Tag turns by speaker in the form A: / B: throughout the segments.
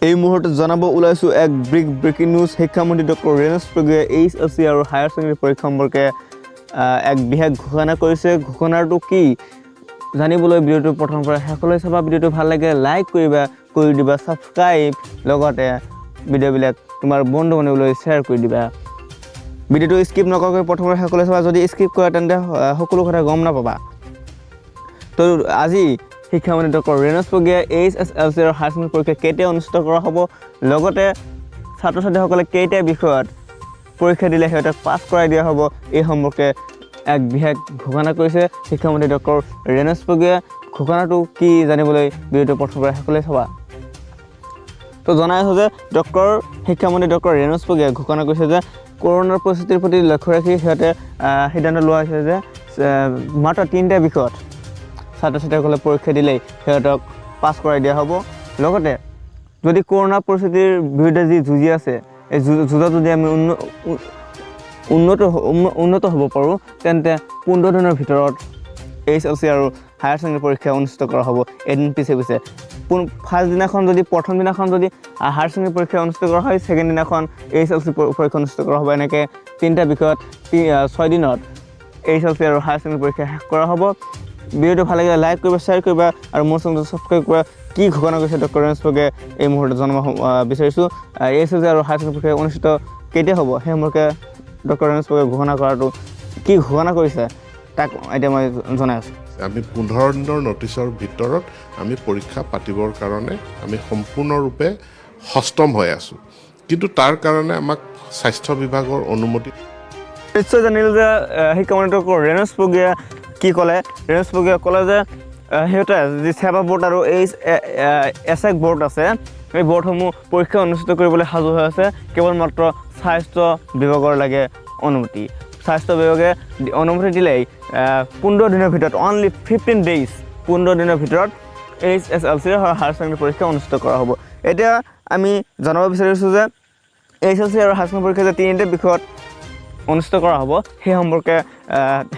A: এই মুহূৰ্তে জনাব ওলাইছোঁ এক ব্ৰেকিং নিউজ। শিক্ষামন্ত্ৰী ডক্টৰ ৰেণুজ পেগুৱে HSC আৰু হায়াৰ ছেকেণ্ডেৰী পৰীক্ষা সম্পৰ্কে এক বিশেষ ঘোষণা কৰিছে। ঘোষণাটো কি জানিবলৈ ভিডিঅ'টো প্ৰথমৰ পৰা শেষলৈ চাবা। ভিডিঅ'টো ভাল লাগে লাইক কৰিবা, কৰি দিবা ছাবস্ক্ৰাইব, লগতে ভিডিঅ'বিলাক তোমাৰ বন্ধু বান্ধৱীলৈ শ্বেয়াৰ কৰি দিবা। ভিডিঅ'টো স্কিপ নকৰাকৈ প্ৰথমৰ শেষলৈ চাবা। যদি স্কিপ কৰা তেন্তে সকলো কথা গম নাপাবা। তো আজি শিক্ষামন্ত্ৰী ডক্টৰ ৰেণুজ পেগুৱে HSLC আৰু হায়াৰ ছেকেণ্ডেৰী পৰীক্ষা কেতিয়া অনুষ্ঠিত কৰা হ'ব, লগতে ছাত্ৰ ছাত্ৰীসকলে কেইটা বিষয়ত পৰীক্ষা দিলে সিহঁতক পাছ কৰাই দিয়া হ'ব, এই সম্পৰ্কে এক বিশেষ ঘোষণা কৰিছে শিক্ষামন্ত্ৰী ডক্টৰ ৰেণুজ পেগুৱে। ঘোষণাটো কি জানিবলৈ ভিডিঅ'টো প্ৰথমৰ পৰা শেষলৈ চাবা। তো জনাই আছোঁ যে শিক্ষামন্ত্ৰী ডক্টৰ ৰেণুজ পেগুৱে ঘোষণা কৰিছে যে কৰোনাৰ পৰিস্থিতিৰ প্ৰতি লক্ষ্য ৰাখি সিহঁতে সিদ্ধান্ত লোৱা হৈছে যে মাত্ৰ 3টা বিষয়ত ছাত্ৰ ছাত্ৰীসকলে পৰীক্ষা দিলেই সিহঁতক পাছ কৰাই দিয়া হ'ব। লগতে যদি কৰোনা পৰিস্থিতিৰ বিৰুদ্ধে যি যুঁজি আছে, এই যুঁজত যদি আমি উন্নত হ'ব পাৰোঁ, তেন্তে 15 দিনৰ ভিতৰত HSC আৰু হায়াৰ ছেকেণ্ডেৰী পৰীক্ষা অনুষ্ঠিত কৰা হ'ব। এদিন পিছে প্ৰথম দিনাখন যদি হায়াৰ ছেকেণ্ডেৰী পৰীক্ষা অনুষ্ঠিত কৰা হয়, ছেকেণ্ড দিনাখন HSC পৰীক্ষা অনুষ্ঠিত কৰা হ'ব। এনেকৈ 3টা বিষয়ত 6 দিনত HSC আৰু হায়াৰ ছেকেণ্ডেৰী পৰীক্ষা শেষ কৰা হ'ব। ভিডিঅ'টো ভাল লাগিলে লাইক কৰিবা, শ্বেয়াৰ কৰিবা আৰু মোৰ চেনেলটো ছাবস্ক্ৰাইব কৰা। কি ঘোষণা কৰিছে ডক্টৰ ৰেণুজ পেগুৱে এই মুহূৰ্তত জনাব বিচাৰিছোঁ। HSC আৰু হায়াৰ ছেকেণ্ডেৰী পৰীক্ষা অনুষ্ঠিত কেতিয়া হ'ব সেই সম্পৰ্কে ডক্টৰ ৰেণুজ পেগুৱে ঘোষণা কৰাটো কি ঘোষণা কৰিছে তাক এতিয়া মই জনাই আছোঁ।
B: আমি 15 দিনৰ নটিছৰ ভিতৰত আমি পৰীক্ষা পাতিবৰ কাৰণে আমি সম্পূৰ্ণৰূপে সষ্টম হৈ আছোঁ, কিন্তু তাৰ কাৰণে আমাক স্বাস্থ্য বিভাগৰ অনুমতি
A: নিশ্চয় জানিলোঁ যে শিক্ষামন্ত্ৰী ডক্টৰ ৰেণুজ পেগুৱে কি ক'লে। ৰেণুজ পেগুৱে ক'লে যে সিহঁতে যি সেৱা বোৰ্ড আৰু এছেক বোৰ্ড আছে, এই বোৰ্ডসমূহ পৰীক্ষা অনুষ্ঠিত কৰিবলৈ সাজু হৈ আছে। কেৱল মাত্ৰ স্বাস্থ্য বিভাগৰ লাগে অনুমতি। স্বাস্থ্য বিভাগে অনুমতি দিলেই 15 দিনৰ ভিতৰত, অনলি 15 ডেইজ, 15 দিনৰ ভিতৰত HSLC আৰু হায়াৰ ছেকেণ্ডেৰী পৰীক্ষা অনুষ্ঠিত কৰা হ'ব। এতিয়া আমি জনাব বিচাৰিছোঁ যে HSC আৰু হায়াৰ ছেকেণ্ডেৰী পৰীক্ষা যে 3টা বিষয়ত অনুষ্ঠিত কৰা হ'ব, সেই সম্পৰ্কে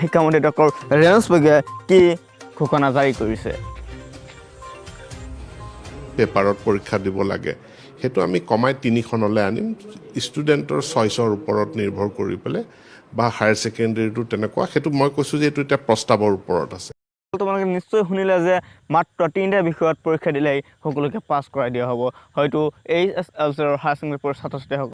A: শিক্ষামন্ত্ৰী ডক্টৰ ৰেণুজ পেগুৱে কি ঘোষণা জাৰি কৰিছে।
B: পেপাৰত পৰীক্ষা দিব লাগে, সেইটো আমি কমাই 3খনলৈ আনিম। ষ্টুডেণ্টৰ চইচৰ ওপৰত নিৰ্ভৰ কৰি পেলাই, বা হায়াৰ ছেকেণ্ডেৰীটো তেনেকুৱা, সেইটো মই কৈছোঁ যে এইটো এতিয়া প্ৰস্তাৱৰ ওপৰত আছে।
A: তোমালোকে নিশ্চয় শুনিলে যে মাত্ৰ 3টা বিষয়ত পৰীক্ষা দিলেই সকলোকে পাছ কৰাই দিয়া হ'ব। হয়তো HSLC আৰু হায়াৰ ছেকেণ্ডেৰী ছাত্ৰ ছাত্ৰীসকল